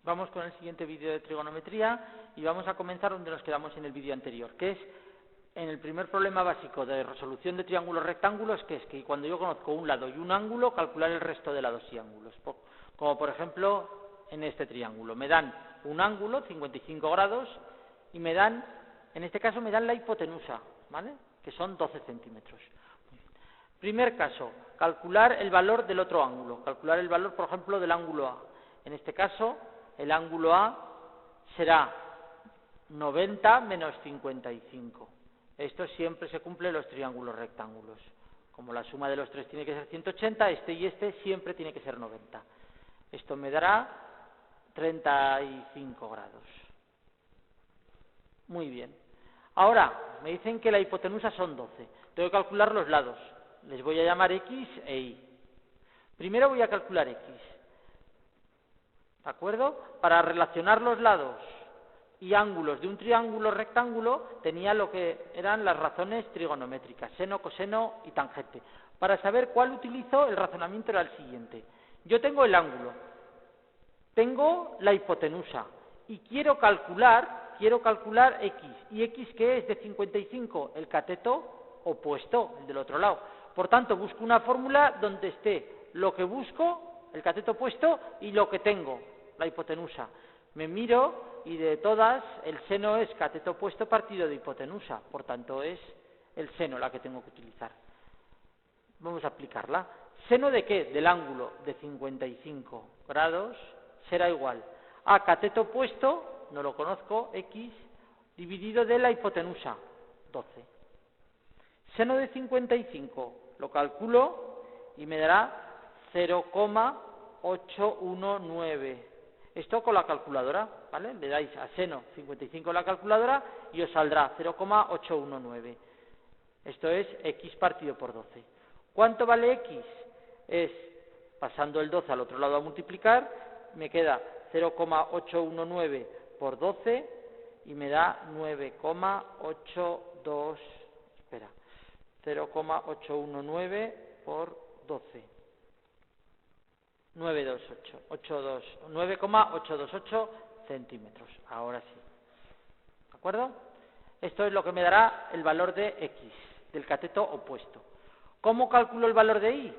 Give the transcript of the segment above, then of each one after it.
Vamos con el siguiente vídeo de trigonometría y vamos a comenzar donde nos quedamos en el vídeo anterior, que es en el primer problema básico de resolución de triángulos rectángulos, que es que cuando yo conozco un lado y un ángulo, calcular el resto de lados y ángulos. Como por ejemplo en este triángulo. Me dan un ángulo, 55 grados, y me dan, en este caso me dan la hipotenusa, ¿vale? Que son 12 centímetros. Primer caso, calcular el valor del otro ángulo. Calcular el valor, por ejemplo, del ángulo A. En este caso, el ángulo A será 90 menos 55. Esto siempre se cumple en los triángulos rectángulos. Como la suma de los tres tiene que ser 180, este y este siempre tiene que ser 90. Esto me dará 35 grados. Muy bien. Ahora, me dicen que la hipotenusa son 12. Tengo que calcular los lados. Les voy a llamar X e Y. Primero voy a calcular X. ¿De acuerdo? Para relacionar los lados y ángulos de un triángulo rectángulo tenía lo que eran las razones trigonométricas, seno, coseno y tangente. Para saber cuál utilizo, el razonamiento era el siguiente. Yo tengo el ángulo, tengo la hipotenusa y quiero calcular X. ¿Y X qué es de 55? El cateto opuesto, el del otro lado. Por tanto, busco una fórmula donde esté lo que busco, el cateto opuesto, y lo que tengo, la hipotenusa. Me miro y de todas, el seno es cateto opuesto partido de hipotenusa. Por tanto, es el seno la que tengo que utilizar. Vamos a aplicarla. ¿Seno de qué? Del ángulo de 55 grados será igual a cateto opuesto, no lo conozco, X, dividido de la hipotenusa, 12. Seno de 55 lo calculo y me dará 0,819. Esto con la calculadora, ¿vale? Le dais a seno 55 en la calculadora y os saldrá 0,819. Esto es X partido por 12. ¿Cuánto vale X? Es, pasando el 12 al otro lado a multiplicar, me queda 0,819 por 12 y me da 9,82. Espera. 0,819 por 12. 9,828 centímetros. Ahora sí. ¿De acuerdo? Esto es lo que me dará el valor de X, del cateto opuesto. ¿Cómo calculo el valor de Y?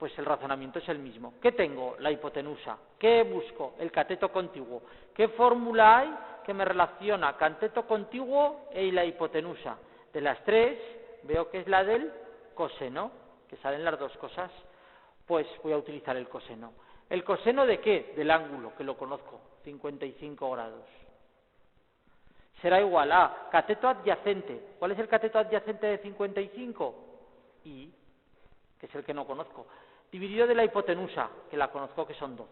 Pues el razonamiento es el mismo. ¿Qué tengo? La hipotenusa. ¿Qué busco? El cateto contiguo. ¿Qué fórmula hay que me relaciona cateto contiguo y la hipotenusa? De las tres, veo que es la del coseno, que salen las dos cosas. Pues voy a utilizar el coseno. ¿El coseno de qué? Del ángulo, que lo conozco, 55 grados. Será igual a cateto adyacente. ¿Cuál es el cateto adyacente de 55? Y, que es el que no conozco. Dividido de la hipotenusa, que la conozco, que son 12.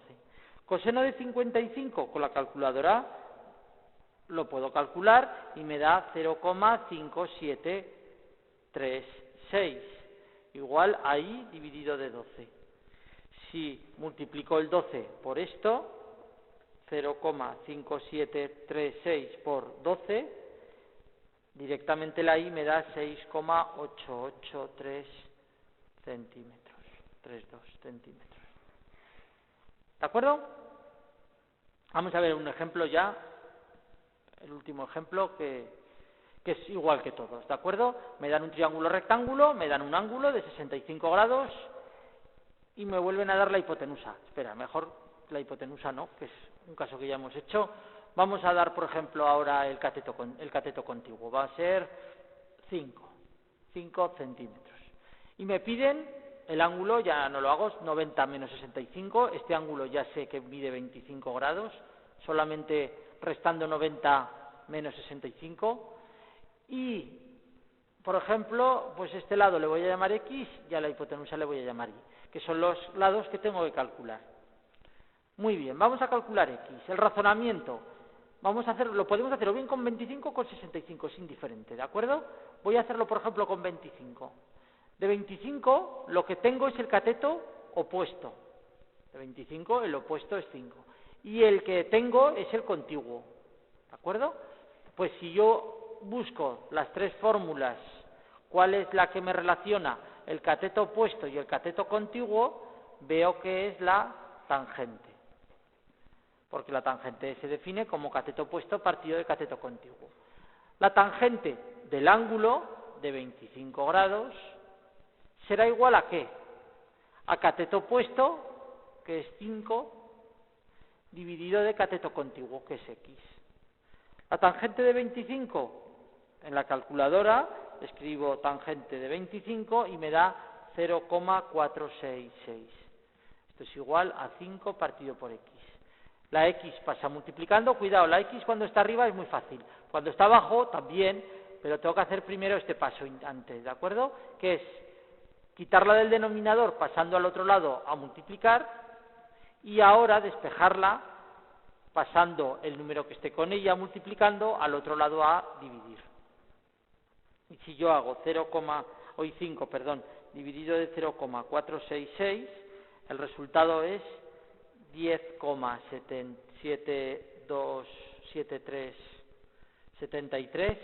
Coseno de 55, con la calculadora lo puedo calcular y me da 0,5736. Igual a Y dividido de 12. Si multiplico el 12 por esto, 0,5736 por 12, directamente la Y me da 6,883 centímetros. 32 centímetros. ¿De acuerdo? Vamos a ver un ejemplo ya, el último ejemplo que es igual que todos, ¿de acuerdo? Me dan un triángulo rectángulo, me dan un ángulo de 65 grados y me vuelven a dar la hipotenusa. Espera, mejor la hipotenusa no, que es un caso que ya hemos hecho. Vamos a dar, por ejemplo, ahora el cateto contiguo. Va a ser 5 centímetros. Y me piden el ángulo, ya no lo hago, 90 menos 65. Este ángulo ya sé que mide 25 grados, solamente restando 90 menos 65. Y, por ejemplo, pues este lado le voy a llamar X y a la hipotenusa le voy a llamar Y, que son los lados que tengo que calcular. Muy bien, vamos a calcular X. El razonamiento, lo podemos hacer o bien con 25 o con 65, es indiferente, ¿de acuerdo? Voy a hacerlo, por ejemplo, con 25. De 25, lo que tengo es el cateto opuesto. De 25, el opuesto es 5. Y el que tengo es el contiguo, ¿de acuerdo? Pues si yo busco las tres fórmulas, ¿cuál es la que me relaciona el cateto opuesto y el cateto contiguo? Veo que es la tangente. porque la tangente se define como cateto opuesto partido de cateto contiguo. La tangente del ángulo de 25 grados será igual ¿a qué? A cateto opuesto, que es 5, dividido de cateto contiguo, que es x. La tangente de 25, en la calculadora escribo tangente de 25 y me da 0,466. Esto es igual a 5 partido por x. La x pasa multiplicando, cuidado, la x cuando está arriba es muy fácil, cuando está abajo también, pero tengo que hacer primero este paso antes, ¿de acuerdo? Que es quitarla del denominador pasando al otro lado a multiplicar y ahora despejarla pasando el número que esté con ella multiplicando al otro lado a dividir. Y si yo hago 5, dividido de 0,466, el resultado es 10,7273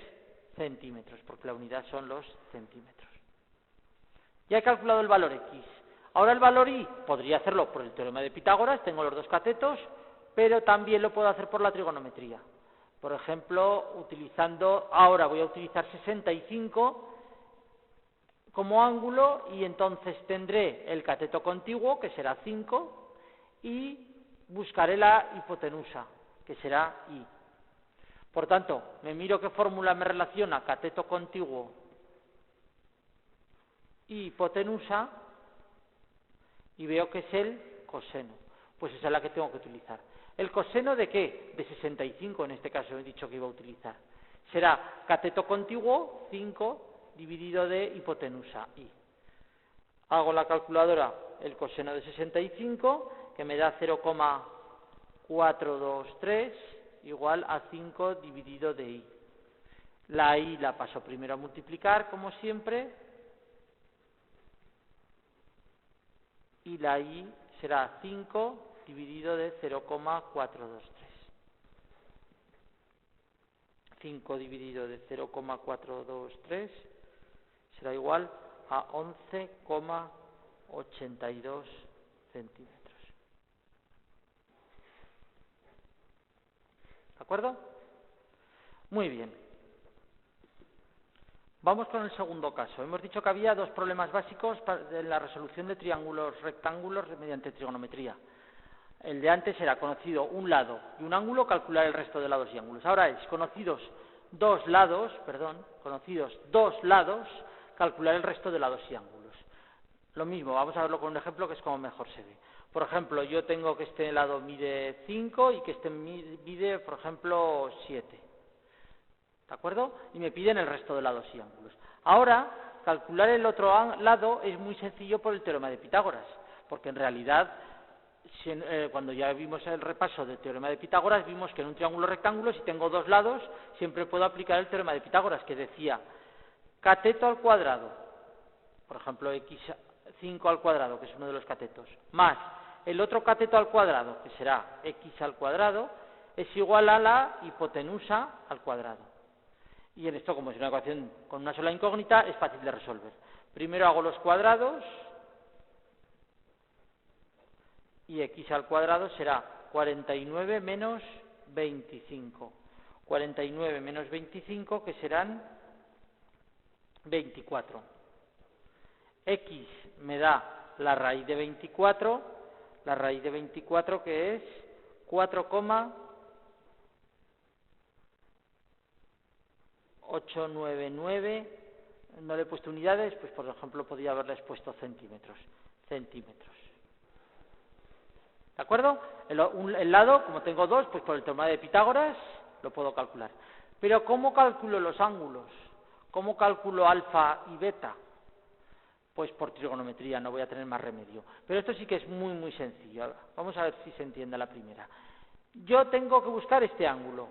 centímetros, porque la unidad son los centímetros. Ya he calculado el valor x. Ahora el valor y podría hacerlo por el teorema de Pitágoras, tengo los dos catetos, pero también lo puedo hacer por la trigonometría. Por ejemplo, ahora voy a utilizar 65 como ángulo y entonces tendré el cateto contiguo, que será 5, y buscaré la hipotenusa, que será I. Por tanto, me miro qué fórmula me relaciona cateto contiguo y hipotenusa y veo que es el coseno. Pues esa es la que tengo que utilizar. ¿El coseno de qué? De 65 en este caso he dicho que iba a utilizar. Será cateto contiguo 5 dividido de hipotenusa I. Hago la calculadora, el coseno de 65, que me da 0,423 igual a 5 dividido de I. La I la paso primero a multiplicar, como siempre, y la I será 5 dividido de 0,423. 5 dividido de 0,423 será igual a 11,82 centímetros. ¿De acuerdo? Muy bien. Vamos con el segundo caso. Hemos dicho que había dos problemas básicos de la resolución de triángulos rectángulos mediante trigonometría. El de antes era conocido un lado y un ángulo, calcular el resto de lados y ángulos. Ahora es conocidos dos lados, calcular el resto de lados y ángulos. Lo mismo, vamos a verlo con un ejemplo que es como mejor se ve. Por ejemplo, yo tengo que este lado mide 5 y que este mide, por ejemplo, 7. ¿De acuerdo? Y me piden el resto de lados y ángulos. Ahora, calcular el otro lado es muy sencillo por el teorema de Pitágoras, porque en realidad, cuando ya vimos el repaso del teorema de Pitágoras, vimos que en un triángulo rectángulo, si tengo dos lados, siempre puedo aplicar el teorema de Pitágoras, que decía cateto al cuadrado, por ejemplo, x5 al cuadrado, que es uno de los catetos, más el otro cateto al cuadrado, que será x al cuadrado, es igual a la hipotenusa al cuadrado. Y en esto, como es una ecuación con una sola incógnita, es fácil de resolver. Primero hago los cuadrados y x al cuadrado será 49 menos 25. 49 menos 25, que serán 24. X me da la raíz de 24, que es 4,899, no le he puesto unidades, pues por ejemplo podría haberles puesto centímetros. ¿De acuerdo? El lado, como tengo dos, pues por el teorema de Pitágoras lo puedo calcular. Pero ¿cómo calculo los ángulos? ¿Cómo calculo alfa y beta? Pues por trigonometría, no voy a tener más remedio. Pero esto sí que es muy, muy sencillo. Vamos a ver si se entiende la primera. Yo tengo que buscar este ángulo.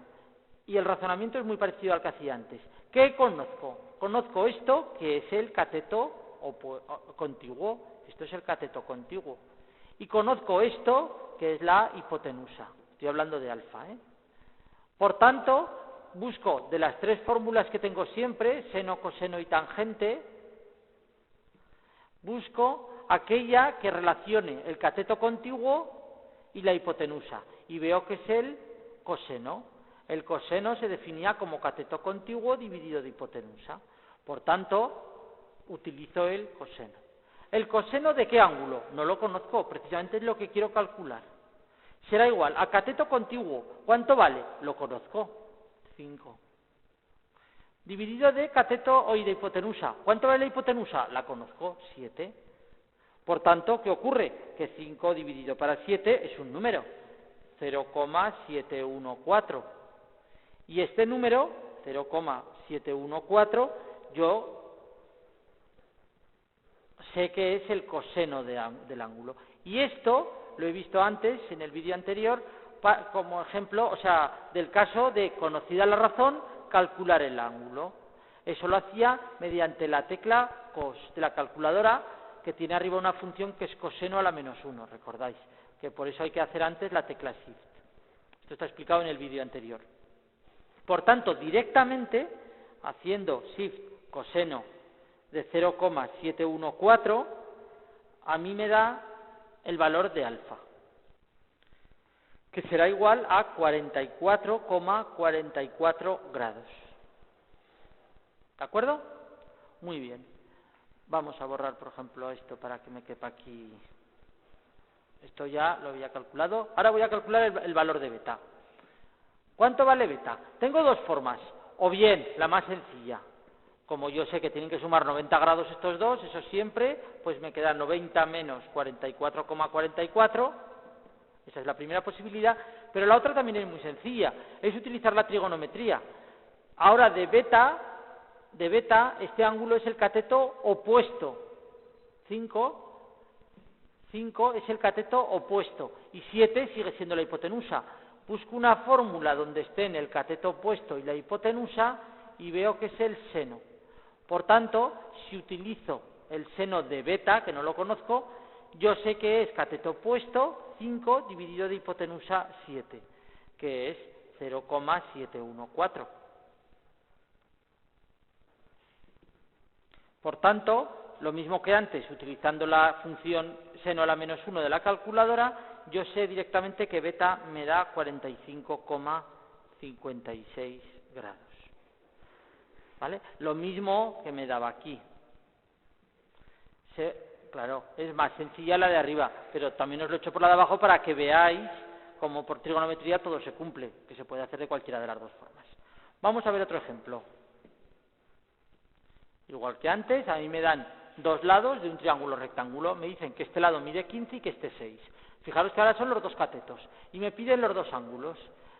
Y el razonamiento es muy parecido al que hacía antes. ¿Qué conozco? Conozco esto, que es el cateto contiguo. Esto es el cateto contiguo. Y conozco esto, que es la hipotenusa. Estoy hablando de alfa, ¿eh? Por tanto, busco de las tres fórmulas que tengo siempre, seno, coseno y tangente, busco aquella que relacione el cateto contiguo y la hipotenusa. y veo que es el coseno. El coseno se definía como cateto contiguo dividido de hipotenusa. Por tanto, utilizo el coseno. ¿El coseno de qué ángulo? No lo conozco, precisamente es lo que quiero calcular. Será igual a cateto contiguo. ¿Cuánto vale? Lo conozco, 5. Dividido de cateto o de hipotenusa. ¿Cuánto vale la hipotenusa? La conozco, 7. Por tanto, ¿qué ocurre? Que 5 dividido para 7 es un número, 0,714. Y este número, 0,714, yo sé que es el coseno del ángulo. Y esto lo he visto antes, en el vídeo anterior, como ejemplo, o sea, del caso de, conocida la razón, calcular el ángulo. Eso lo hacía mediante la tecla cos de la calculadora, que tiene arriba una función que es coseno a la -1, recordáis, que por eso hay que hacer antes la tecla shift. Esto está explicado en el vídeo anterior. Por tanto, directamente, haciendo shift coseno de 0,714, a mí me da el valor de alfa, que será igual a 44,44 grados. ¿De acuerdo? Muy bien. Vamos a borrar, por ejemplo, esto para que me quepa aquí. Esto ya lo había calculado. Ahora voy a calcular el valor de beta. ¿Cuánto vale beta? Tengo dos formas. O bien, la más sencilla. Como yo sé que tienen que sumar 90 grados estos dos, eso siempre, pues me queda 90 menos 44,44. Esa es la primera posibilidad. Pero la otra también es muy sencilla. Es utilizar la trigonometría. Ahora, de beta, este ángulo es el cateto opuesto. 5 es el cateto opuesto. Y 7 sigue siendo la hipotenusa. Busco una fórmula donde estén el cateto opuesto y la hipotenusa y veo que es el seno. Por tanto, si utilizo el seno de beta, que no lo conozco, yo sé que es cateto opuesto 5 dividido de hipotenusa 7, que es 0,714. Por tanto, lo mismo que antes, utilizando la función seno a la -1 de la calculadora, yo sé directamente que beta me da 45,56 grados. ¿Vale? Lo mismo que me daba aquí. Claro, es más sencilla la de arriba, pero también os lo he hecho por la de abajo para que veáis cómo por trigonometría todo se cumple, que se puede hacer de cualquiera de las dos formas. Vamos a ver otro ejemplo. Igual que antes, a mí me dan dos lados de un triángulo rectángulo. Me dicen que este lado mide 15 y que este 6. Fijaros que ahora son los dos catetos y me piden los dos ángulos.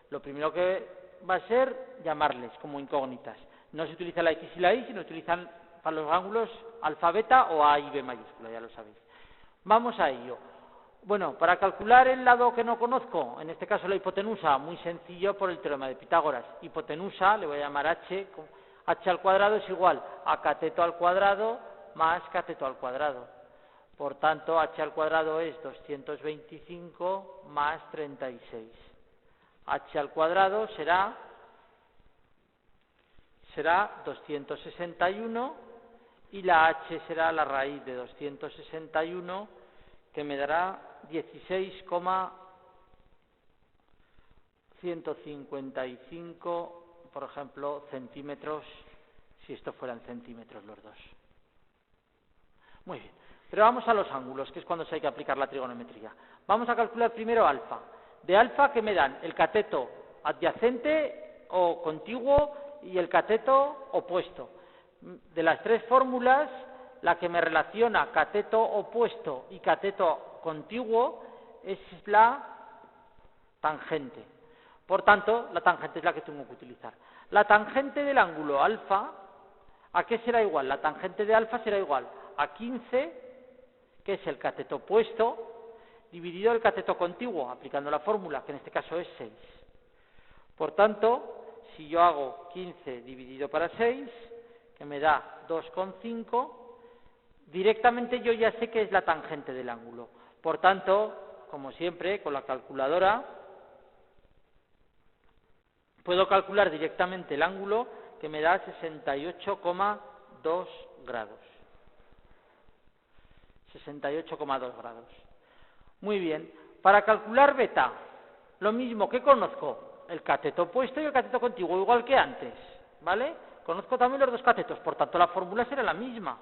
Lo primero que va a ser llamarles como incógnitas. No se utiliza la X y la Y, sino utilizan para los ángulos alfa, beta o A y B mayúscula, ya lo sabéis. Vamos a ello. Bueno, para calcular el lado que no conozco, en este caso la hipotenusa, muy sencillo por el teorema de Pitágoras. Hipotenusa, le voy a llamar H, H al cuadrado es igual a cateto al cuadrado más cateto al cuadrado. Por tanto, H al cuadrado es 225 más 36. H al cuadrado será 261 y la H será la raíz de 261, que me dará 16,155, por ejemplo, centímetros, si esto fueran centímetros los dos. Muy bien, pero vamos a los ángulos, que es cuando se hay que aplicar la trigonometría. Vamos a calcular primero alfa. De alfa, ¿qué me dan? El cateto adyacente o contiguo y el cateto opuesto. De las tres fórmulas, la que me relaciona cateto opuesto y cateto contiguo es la tangente. Por tanto, la tangente es la que tengo que utilizar. La tangente del ángulo alfa, ¿a qué será igual? La tangente de alfa será igual a 15, que es el cateto opuesto, dividido el cateto contiguo, aplicando la fórmula, que en este caso es 6. Por tanto, si yo hago 15 dividido para 6, que me da 2,5, directamente yo ya sé que es la tangente del ángulo. Por tanto, como siempre, con la calculadora, puedo calcular directamente el ángulo, que me da 68,2 grados. 68,2 grados. Muy bien. Para calcular beta, Lo mismo que conozco el cateto opuesto y el cateto contiguo, igual que antes, ¿vale? Conozco también los dos catetos, por tanto la fórmula será la misma.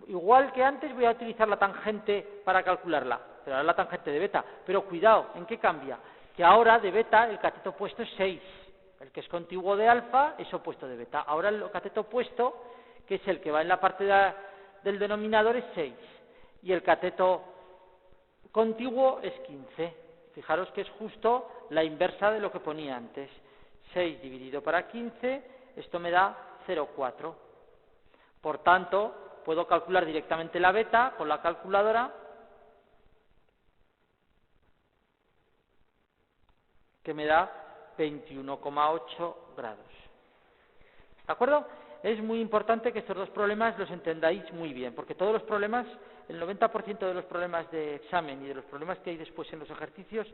Igual que antes voy a utilizar la tangente para calcularla, pero ahora la tangente de beta. Pero cuidado, ¿en qué cambia? Que ahora de beta el cateto opuesto es 6. El que es contiguo de alfa es opuesto de beta. Ahora el cateto opuesto, que es el que va en la parte del denominador, es 6. Y el cateto contiguo es 15. Fijaros que es justo la inversa de lo que ponía antes. 6 dividido para 15, esto me da 0,4. Por tanto, puedo calcular directamente la beta con la calculadora, que me da 21,8 grados. ¿De acuerdo? Es muy importante que estos dos problemas los entendáis muy bien, porque todos los problemas, el 90% de los problemas de examen y de los problemas que hay después en los ejercicios,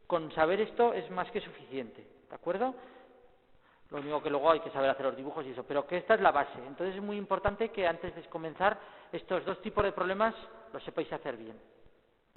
con saber esto es más que suficiente. ¿De acuerdo? Lo único que luego hay que saber hacer los dibujos y eso, pero que esta es la base. Entonces es muy importante que antes de comenzar estos dos tipos de problemas los sepáis hacer bien.